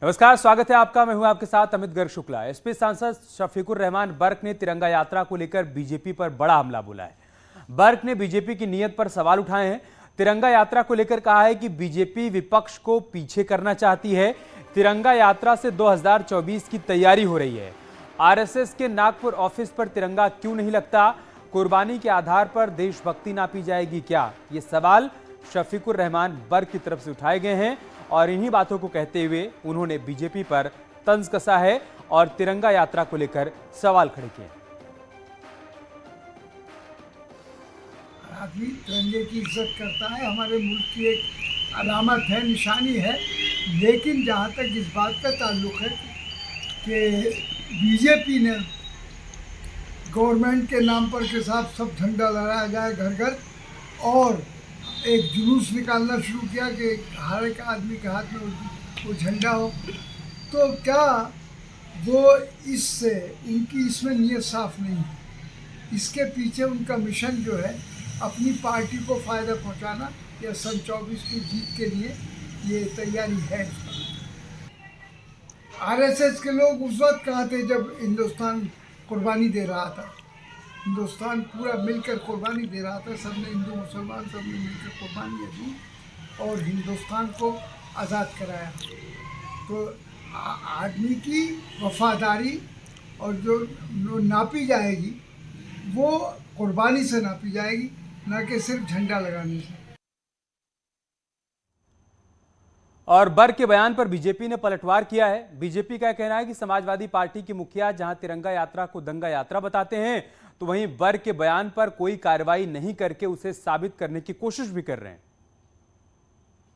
नमस्कार, स्वागत है आपका। मैं हूं आपके साथ अमित गर्ग शुक्ला। एसपी सांसद शफीकुर रहमान बर्क ने तिरंगा यात्रा को लेकर बीजेपी पर बड़ा हमला बोला है। बर्क ने बीजेपी की नीयत पर सवाल उठाए हैं। तिरंगा यात्रा को लेकर कहा है कि बीजेपी विपक्ष को पीछे करना चाहती है। तिरंगा यात्रा से 2024 की तैयारी हो रही है। आरएसएस के नागपुर ऑफिस पर तिरंगा क्यों नहीं लगता? कुर्बानी के आधार पर देशभक्ति नापी जाएगी क्या? ये सवाल शफीकुर रहमान बर्क की तरफ से उठाए गए हैं और इन्हीं बातों को कहते हुए उन्होंने बीजेपी पर तंज कसा है और तिरंगा यात्रा को लेकर सवाल खड़े किए। आदमी तिरंगे की इज्जत करता है, हमारे मुल्क की एक अलामत है, निशानी है। लेकिन जहाँ तक इस बात का ताल्लुक है कि बीजेपी ने गवर्नमेंट के नाम पर के साथ सब झंडा लहराया जाए घर घर और एक जुलूस निकालना शुरू किया कि हर एक आदमी के हाथ में वो झंडा हो, तो क्या वो इससे उनकी इसमें नीयत साफ नहीं है। इसके पीछे उनका मिशन जो है अपनी पार्टी को फ़ायदा पहुंचाना या सन 24 की जीत के लिए ये तैयारी है। आरएसएस के लोग उस वक्त कहाँ थे जब हिंदुस्तान कुर्बानी दे रहा था। हिंदुस्तान पूरा मिलकर कुर्बानी दे रहा था, सबने, हिंदू मुसलमान सबने मिलकर कुर्बानी दी और हिंदुस्तान को आज़ाद कराया। तो आदमी की वफादारी और जो नापी जाएगी वो कुर्बानी से नापी जाएगी, ना कि सिर्फ झंडा लगाने से। और बर्क के बयान पर बीजेपी ने पलटवार किया है। बीजेपी का कहना है कि समाजवादी पार्टी के मुखिया जहां तिरंगा यात्रा को दंगा यात्रा बताते हैं, तो वहीं बर्क के बयान पर कोई कार्रवाई नहीं करके उसे साबित करने की कोशिश भी कर रहे हैं।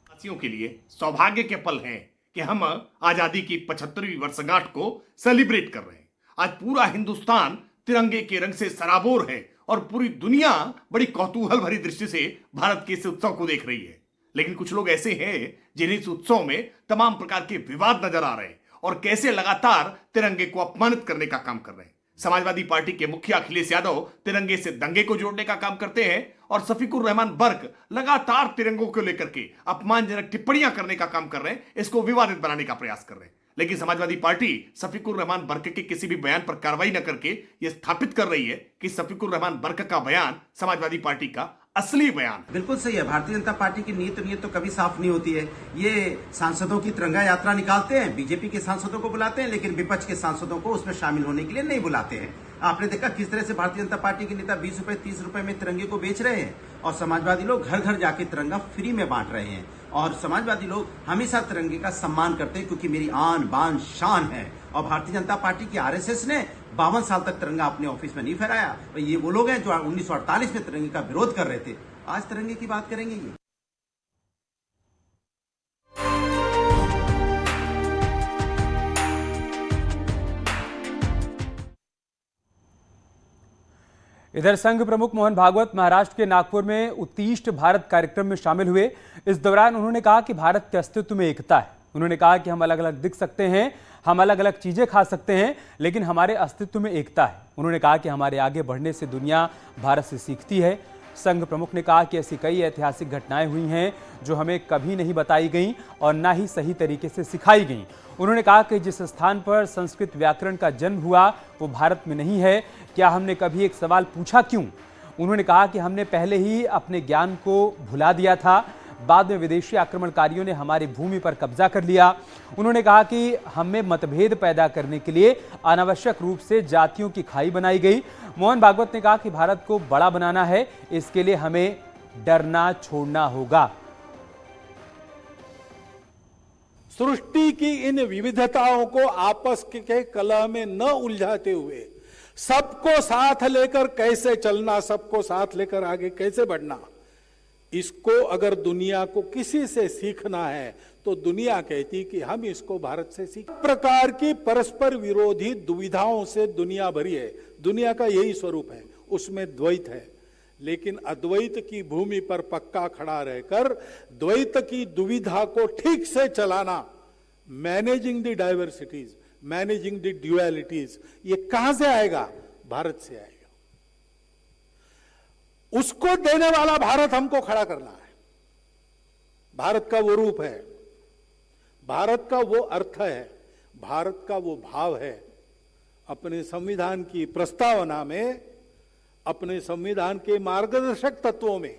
वासियों के लिए सौभाग्य के पल हैं कि हम आजादी की 75वीं वर्षगांठ को सेलिब्रेट कर रहे हैं। आज पूरा हिंदुस्तान तिरंगे के रंग से सराबोर है और पूरी दुनिया बड़ी कौतूहल भरी दृष्टि से भारत के इस उत्सव को देख रही है। लेकिन कुछ लोग ऐसे हैं जिन्हें इस उत्सव में तमाम प्रकार के विवाद नजर आ रहे हैं और कैसे लगातार तिरंगे को अपमानित करने का काम कर रहे हैं। समाजवादी पार्टी के मुखिया अखिलेश यादव तिरंगे से दंगे को जोड़ने का काम करते हैं और शफीकुर रहमान बर्क लगातार तिरंगों को लेकर के अपमानजनक टिप्पणियां करने का काम कर रहे हैं, इसको विवादित बनाने का प्रयास कर रहे हैं। लेकिन समाजवादी पार्टी शफीकुर रहमान बर्क के किसी भी बयान पर कार्रवाई न करके यह स्थापित कर रही है कि शफीकुर रहमान बर्क का बयान समाजवादी पार्टी का असली बयान। बिल्कुल सही है। भारतीय जनता पार्टी की नीयत तो कभी साफ नहीं होती है। ये सांसदों की तिरंगा यात्रा निकालते हैं, बीजेपी के सांसदों को बुलाते हैं, लेकिन विपक्ष के सांसदों को उसमें शामिल होने के लिए नहीं बुलाते हैं। आपने देखा किस तरह से भारतीय जनता पार्टी के नेता 20 रुपए 30 रुपए में तिरंगे को बेच रहे हैं और समाजवादी लोग घर घर जाके तिरंगा फ्री में बांट रहे हैं। और समाजवादी लोग हमेशा तिरंगे का सम्मान करते हैं क्योंकि मेरी आन बान शान है। और भारतीय जनता पार्टी की आरएसएस ने 52 साल तक तिरंगा अपने ऑफिस में नहीं फहराया। और ये वो लोग हैं जो 1948 में तिरंगे का विरोध कर रहे थे, आज तिरंगे की बात करेंगे ये। इधर संघ प्रमुख मोहन भागवत महाराष्ट्र के नागपुर में उत्तिष्ठ भारत कार्यक्रम में शामिल हुए। इस दौरान उन्होंने कहा कि भारत के अस्तित्व में एकता है। उन्होंने कहा कि हम अलग अलग दिख सकते हैं, हम अलग अलग चीजें खा सकते हैं, लेकिन हमारे अस्तित्व में एकता है। उन्होंने कहा कि हमारे आगे बढ़ने से दुनिया भारत से सीखती है। संघ प्रमुख ने कहा कि ऐसी कई ऐतिहासिक घटनाएं हुई हैं जो हमें कभी नहीं बताई गईं और ना ही सही तरीके से सिखाई गईं। उन्होंने कहा कि जिस स्थान पर संस्कृत व्याकरण का जन्म हुआ वो भारत में नहीं है। क्या हमने कभी एक सवाल पूछा क्यों? उन्होंने कहा कि हमने पहले ही अपने ज्ञान को भुला दिया था, बाद में विदेशी आक्रमणकारियों ने हमारी भूमि पर कब्जा कर लिया। उन्होंने कहा कि हमें मतभेद पैदा करने के लिए अनावश्यक रूप से जातियों की खाई बनाई गई। मोहन भागवत ने कहा कि भारत को बड़ा बनाना है, इसके लिए हमें डरना छोड़ना होगा। सृष्टि की इन विविधताओं को आपस के कलह में न उलझाते हुए सबको साथ लेकर कैसे चलना, सबको साथ लेकर आगे कैसे बढ़ना, इसको अगर दुनिया को किसी से सीखना है तो दुनिया कहती कि हम इसको भारत से सीख। प्रकार की परस्पर विरोधी दुविधाओं से दुनिया भरी है। दुनिया का यही स्वरूप है, उसमें द्वैत है। लेकिन अद्वैत की भूमि पर पक्का खड़ा रहकर द्वैत की दुविधा को ठीक से चलाना, managing the diversities, managing the dualities, ये कहां से आएगा? भारत से आएगा। उसको देने वाला भारत हमको खड़ा करना है। भारत का वो रूप है। भारत का वो अर्थ है, भारत का वो भाव है। अपने संविधान की प्रस्तावना में, अपने संविधान के मार्गदर्शक तत्वों में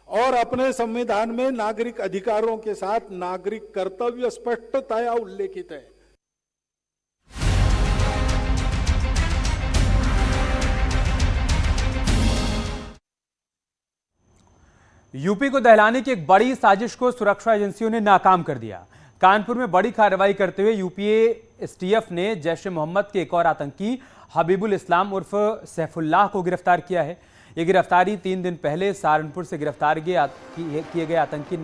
और अपने संविधान में नागरिक अधिकारों के साथ नागरिक कर्तव्य स्पष्टतया उल्लेखित है। यूपी को दहलाने की एक बड़ी साजिश को सुरक्षा एजेंसियों ने नाकाम कर दिया। कानपुर में बड़ी कार्रवाई करते हुए यूपीए एसटीएफ ने जैश ए मोहम्मद के एक और आतंकी हबीबुल इस्लाम उर्फ सैफुल्लाह को गिरफ्तार किया है। ये गिरफ्तारी 3 दिन पहले सहारनपुर से गिरफ्तार किए गए आतंकी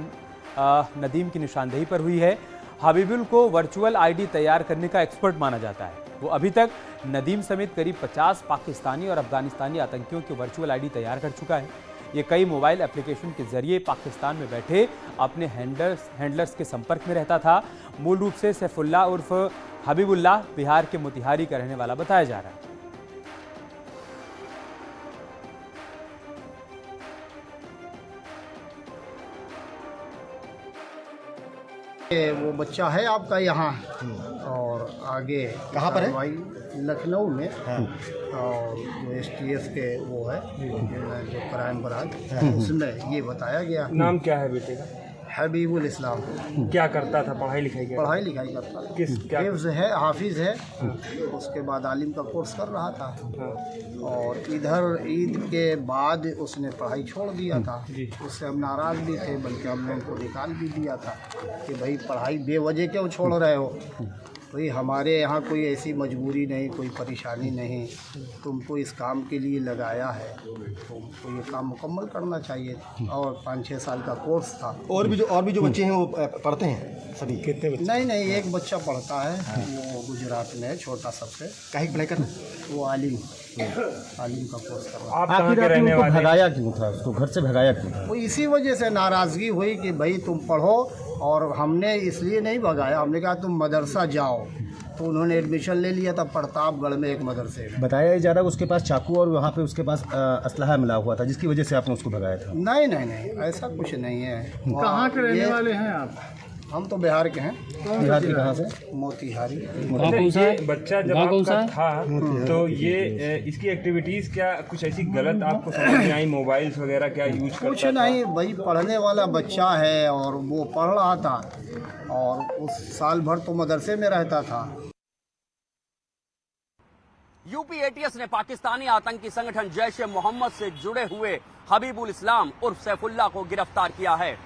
नदीम की निशानदेही पर हुई है। हबीबुल को वर्चुअल आईडी तैयार करने का एक्सपर्ट माना जाता है। वो अभी तक नदीम समेत करीब 50 पाकिस्तानी और अफगानिस्तानी आतंकियों की वर्चुअल आईडी तैयार कर चुका है। ये कई मोबाइल एप्लीकेशन के जरिए पाकिस्तान में बैठे अपने हैंडलर्स के संपर्क में रहता था। मूल रूप से सैफुल्लाह उर्फ हबीबुल्लाह बिहार के मोतिहारी का रहने वाला बताया जा रहा है। वो बच्चा है आपका यहाँ और आगे कहाँ पर है? भाई लखनऊ में। और जो एसटीएफ के वो है जो क्राइम ब्रांच, उसमें ये बताया गया। नाम क्या है बेटे का? हबीबुल इस्लाम। क्या करता था? पढ़ाई लिखाई क्या? पढ़ाई लिखाई करता था। किस क्या? हिफ्ज़ है, हाफिज़ है। उसके बाद आलिम का कोर्स कर रहा था। और इधर ईद के बाद उसने पढ़ाई छोड़ दिया था। उससे हम नाराज़ भी थे, बल्कि हमने उनको निकाल भी दिया था कि भाई पढ़ाई बेवजह क्यों छोड़ रहे हो। भाई हमारे यहाँ कोई ऐसी मजबूरी नहीं, कोई परेशानी नहीं, तुमको इस काम के लिए लगाया है, तुमको ये काम मुकम्मल करना चाहिए। और 5-6 साल का कोर्स था। और भी जो बच्चे हैं वो पढ़ते हैं सभी? कितने बच्चे? नहीं, एक बच्चा पढ़ता है, वो गुजरात में है, छोटा सबसे। काहे की पढ़ाई करना? वो आलिम का कोर्स कर रहा है। आप कहाँ के रहने वाले? भगाया क्यों था उसको? घर से भगाया क्यों था? वो इसी वजह से नाराज़गी हुई कि भाई तुम पढ़ो, और हमने इसलिए नहीं भगाया, हमने कहा तुम मदरसा जाओ। तो उन्होंने एडमिशन ले लिया था प्रतापगढ़ में एक मदरसे में। बताया जा रहा है उसके पास चाकू और वहाँ पे उसके पास असलहा मिला हुआ था, जिसकी वजह से आपने उसको भगाया था। नहीं, ऐसा कुछ नहीं है। कहाँ के रहने वाले हैं आप? हम तो बिहार के हैं। बिहार के कहाँ से? मोतिहारी। ये बच्चा जब आपका था तो ये इसकी एक्टिविटीज क्या कुछ ऐसी गलत आपको समझ में आई? मोबाइल्स वगैरह क्या यूज करता कुछ था? नहीं, भाई पढ़ने वाला बच्चा है और वो पढ़ रहा था, और उस साल भर तो मदरसे में रहता था। यूपी एटीएस ने पाकिस्तानी आतंकी संगठन जैश ए मोहम्मद से जुड़े हुए हबीबुल इस्लाम उर्फ सैफुल्लाह को गिरफ्तार किया है।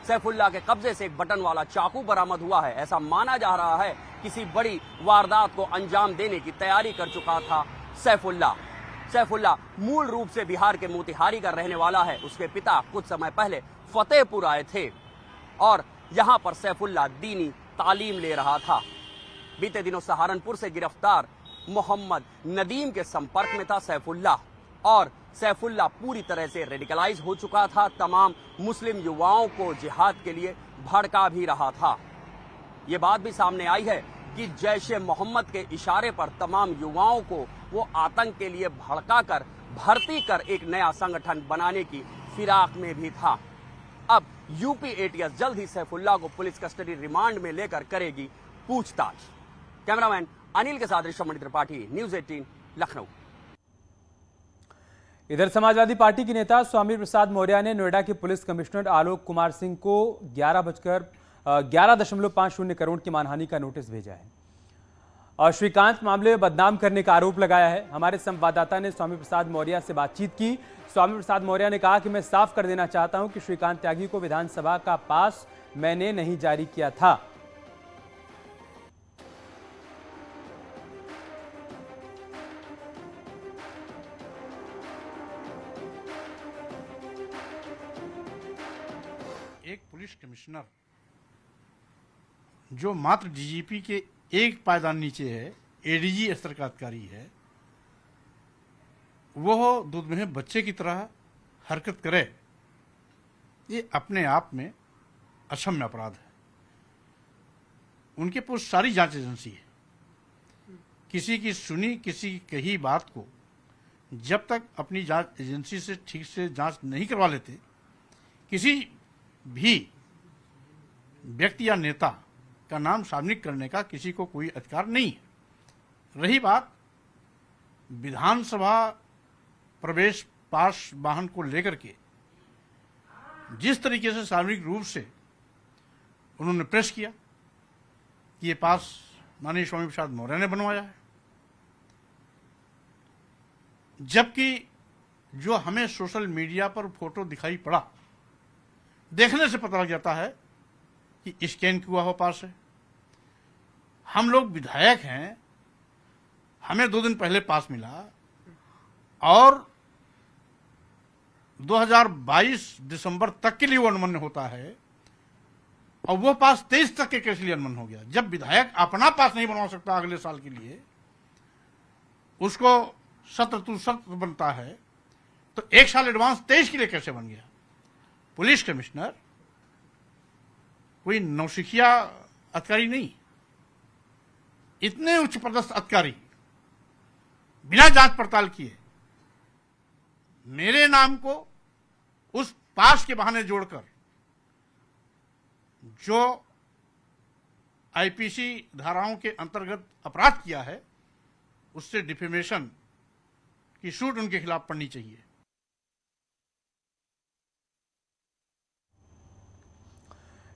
सैफुल्लाह के कब्जे से एक बटन वाला चाकू बरामद हुआ है। ऐसा माना जा रहा है किसी बड़ी वारदात को अंजाम देने की तैयारी कर चुका था सैफुल्लाह मूल रूप से बिहार के मोतिहारी का रहने वाला है। उसके पिता कुछ समय पहले फतेहपुर आए थे और यहां पर सैफुल्लाह दीनी तालीम ले रहा था। बीते दिनों सहारनपुर से गिरफ्तार मोहम्मद नदीम के संपर्क में था सैफुल्लाह, और सैफुल्लाह पूरी तरह से रेडिकलाइज हो चुका था। तमाम मुस्लिम युवाओं को जिहाद के लिए भड़का भी रहा था। ये बात भी सामने आई है कि जैश ए मोहम्मद के इशारे पर तमाम युवाओं को वो आतंक के लिए भड़काकर भर्ती कर एक नया संगठन बनाने की फिराक में भी था। अब यूपी एटीएस जल्द ही सैफुल्लाह को पुलिस कस्टडी रिमांड में लेकर करेगी पूछताछ। कैमरामैन अनिल के साथ ऋषभ त्रिपाठी, न्यूज 18 लखनऊ। इधर समाजवादी पार्टी के नेता स्वामी प्रसाद मौर्य ने नोएडा के पुलिस कमिश्नर आलोक कुमार सिंह को 11.50 करोड़ की मानहानि का नोटिस भेजा है और श्रीकांत मामले में बदनाम करने का आरोप लगाया है। हमारे संवाददाता ने स्वामी प्रसाद मौर्य से बातचीत की। स्वामी प्रसाद मौर्य ने कहा कि मैं साफ कर देना चाहता हूं कि श्रीकांत त्यागी को विधानसभा का पास मैंने नहीं जारी किया था। एक पुलिस कमिश्नर जो मात्र डीजीपी के एक पायदान नीचे है, एडीजी स्तर का अधिकारी है, वह दूध में बच्चे की तरह हरकत करे, ये अपने आप में अक्षम्य अपराध है। उनके पास सारी जांच एजेंसी है। किसी की सुनी, किसी की कही बात को जब तक अपनी जांच एजेंसी से ठीक से जांच नहीं करवा लेते, किसी भी व्यक्ति या नेता का नाम सार्वजनिक करने का किसी को कोई अधिकार नहीं है। रही बात विधानसभा प्रवेश पास वाहन को लेकर के, जिस तरीके से सार्वजनिक रूप से उन्होंने प्रेस किया कि ये पास माननीय स्वामी प्रसाद मौर्य ने बनवाया है, जबकि जो हमें सोशल मीडिया पर फोटो दिखाई पड़ा, देखने से पता लग जाता है कि स्कैन किया हुआ पास है। हम लोग विधायक हैं, हमें 2 दिन पहले पास मिला और 2022 दिसंबर तक के लिए वो अनमन्य होता है और वो पास 23 तक के कैसे लिए अनमन्य हो गया। जब विधायक अपना पास नहीं बनवा सकता अगले साल के लिए, उसको शर्त बनता है, तो 1 साल एडवांस 23 के लिए कैसे बन गया। पुलिस कमिश्नर कोई नौसिखिया अधिकारी नहीं, इतने उच्च पदस्थ अधिकारी बिना जांच पड़ताल किए मेरे नाम को उस पास के बहाने जोड़कर जो आईपीसी धाराओं के अंतर्गत अपराध किया है, उससे डिफेमेशन की सूट उनके खिलाफ पड़नी चाहिए।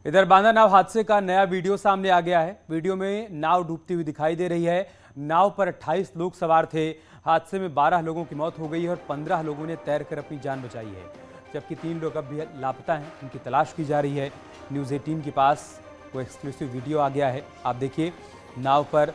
इधर बांदा नाव हादसे का नया वीडियो सामने आ गया है। वीडियो में नाव डूबती हुई दिखाई दे रही है। नाव पर 28 लोग सवार थे। हादसे में 12 लोगों की मौत हो गई है और 15 लोगों ने तैरकर अपनी जान बचाई है, जबकि 3 लोग अब भी लापता हैं, उनकी तलाश की जा रही है। न्यूज़ 18 के पास वो एक्सक्लूसिव वीडियो आ गया है। आप देखिए, नाव पर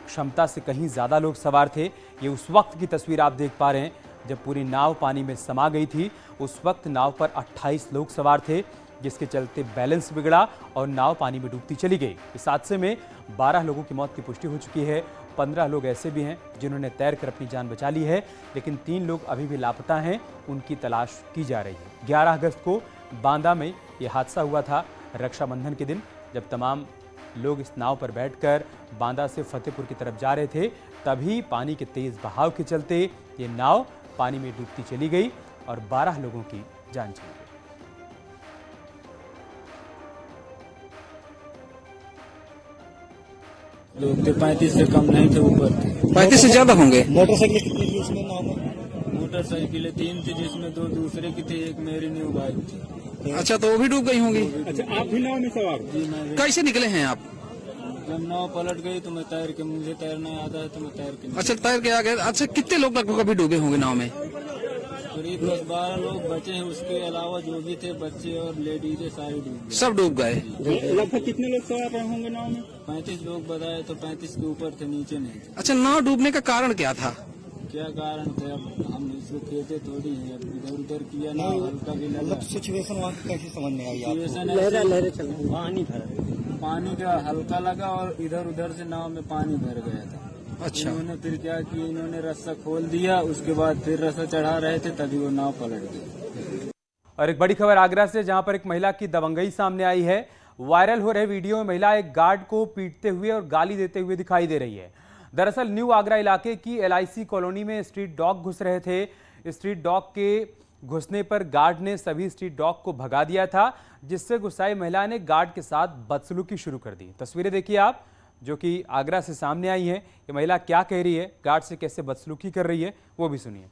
क्षमता से कहीं ज़्यादा लोग सवार थे। ये उस वक्त की तस्वीर आप देख पा रहे हैं जब पूरी नाव पानी में समा गई थी। उस वक्त नाव पर 28 लोग सवार थे, जिसके चलते बैलेंस बिगड़ा और नाव पानी में डूबती चली गई। इस हादसे में 12 लोगों की मौत की पुष्टि हो चुकी है। 15 लोग ऐसे भी हैं जिन्होंने तैरकर अपनी जान बचा ली है, लेकिन 3 लोग अभी भी लापता हैं, उनकी तलाश की जा रही है। 11 अगस्त को बांदा में ये हादसा हुआ था, रक्षाबंधन के दिन, जब तमाम लोग इस नाव पर बैठकर बांदा से फतेहपुर की तरफ जा रहे थे। तभी पानी के तेज बहाव के चलते ये नाव पानी में डूबती चली गई और 12 लोगों की जान चली गई। लोग थे 35 से कम नहीं थे, ऊपर थे। 35 से ज्यादा होंगे। मोटरसाइकिल कितनी थी उसमें नाव में? मोटरसाइकिलें 3 थी, जिसमें 2 दूसरे की थी, एक मेरी न्यू बाइक थी। अच्छा, तो वो भी डूब गई होंगी। अच्छा, आप भी नाव में सवार? जी, मैं। कैसे निकले हैं आप? जब नाव पलट गई तो मैं तैर के, मुझे तैरना आता है तो मैं तैर के। अच्छा, तैर के आ गए। अच्छा, कितने लोग लगभग अभी डूबे होंगे नाव में? करीब 10-12 लोग बचे हैं, उसके अलावा जो भी थे बच्चे और लेडीज सारे डूब गए। सब डूब गए। लगभग कितने लोग सवार होंगे नाव में? 35 लोग बताए, तो 35 के ऊपर थे, नीचे नहीं थे। अच्छा, नाव डूबने का कारण क्या था? क्या कारण थे, अब हम इसको कहते थोड़ी है। अब इधर उधर किया ना, हल्का भी लगा। सिचुएशन वहाँ कैसे समझ में आई? पानी का हल्का लगा और इधर उधर से नाव में पानी भर गया था। अच्छा, इन्होंने फिर क्या किया, इन्होंने रस्सा खोल दिया, उसके बाद फिर रस्सा चढ़ा रहे थे, तभी वो नाव पलट गई। और एक बड़ी खबर आगरा से, जहां पर एक महिला की दबंगई सामने आई है। वायरल हो रहे वीडियो में महिला एक गार्ड को पीटते हुए और गाली देते हुए दिखाई दे रही है। दरअसल न्यू आगरा इलाके की LIC कॉलोनी में स्ट्रीट डॉग घुस रहे थे। स्ट्रीट डॉग के घुसने पर गार्ड ने सभी स्ट्रीट डॉग को भगा दिया था, जिससे गुस्साई महिला ने गार्ड के साथ बदसलूकी शुरू कर दी। तस्वीरें देखिए आप, जो कि आगरा से सामने आई हैं। ये महिला क्या कह रही है, गार्ड से कैसे बदसलूकी कर रही है, वो भी सुनिए।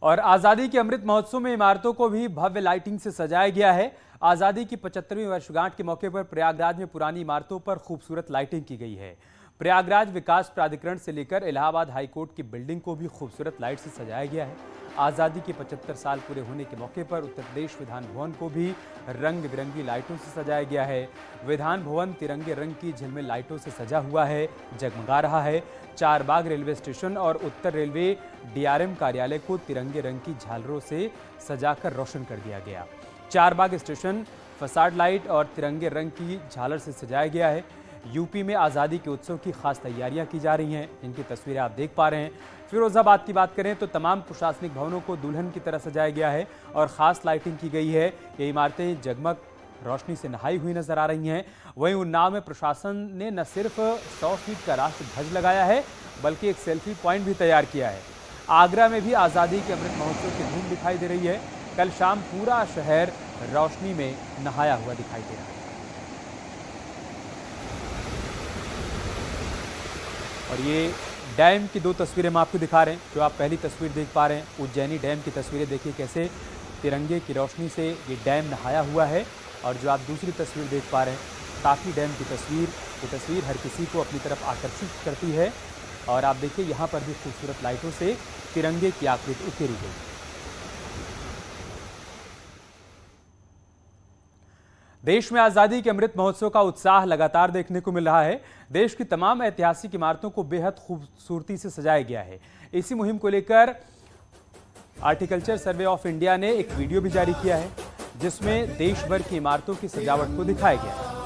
और आज़ादी के अमृत महोत्सव में इमारतों को भी भव्य लाइटिंग से सजाया गया है। आज़ादी की 75वीं वर्षगांठ के मौके पर प्रयागराज में पुरानी इमारतों पर खूबसूरत लाइटिंग की गई है। प्रयागराज विकास प्राधिकरण से लेकर इलाहाबाद हाईकोर्ट की बिल्डिंग को भी खूबसूरत लाइट से सजाया गया है। आज़ादी के 75 साल पूरे होने के मौके पर उत्तर प्रदेश विधान भवन को भी रंग बिरंगी लाइटों से सजाया गया है। विधान भवन तिरंगे रंग की झिलमिल लाइटों से सजा हुआ है, जगमगा रहा है। चारबाग रेलवे स्टेशन और उत्तर रेलवे DRM कार्यालय को तिरंगे रंग की झालरों से सजाकर रोशन कर दिया गया। चारबाग स्टेशन फसाड लाइट और तिरंगे रंग की झालर से सजाया गया है। यूपी में आज़ादी के उत्सव की खास तैयारियां की जा रही हैं। इनकी तस्वीरें आप देख पा रहे हैं। फिरोजाबाद की बात करें तो तमाम प्रशासनिक भवनों को दुल्हन की तरह सजाया गया है और ख़ास लाइटिंग की गई है। ये इमारतें जगमग रोशनी से नहाई हुई नजर आ रही हैं। वहीं उन्नाव में प्रशासन ने न सिर्फ 100 फीट का राष्ट्र ध्वज लगाया है बल्कि एक सेल्फी पॉइंट भी तैयार किया है। आगरा में भी आज़ादी के अमृत महोत्सव की धूम दिखाई दे रही है। कल शाम पूरा शहर रोशनी में नहाया हुआ दिखाई दे रहा है। और ये डैम की दो तस्वीरें हम आपको दिखा रहे हैं। जो आप पहली तस्वीर देख पा रहे हैं उज्जैनी डैम की तस्वीरें देखिए कैसे तिरंगे की रोशनी से ये डैम नहाया हुआ है। और जो आप दूसरी तस्वीर देख पा रहे हैं तापी डैम की तस्वीर, ये तस्वीर हर किसी को अपनी तरफ आकर्षित करती है। और आप देखिए यहाँ पर भी खूबसूरत लाइटों से तिरंगे की आकृति उकेरी गई। देश में आज़ादी के अमृत महोत्सव का उत्साह लगातार देखने को मिल रहा है। देश की तमाम ऐतिहासिक इमारतों को बेहद खूबसूरती से सजाया गया है। इसी मुहिम को लेकर आर्टिकल्चर सर्वे ऑफ इंडिया ने एक वीडियो भी जारी किया है जिसमें देश भर की इमारतों की सजावट को दिखाया गया है।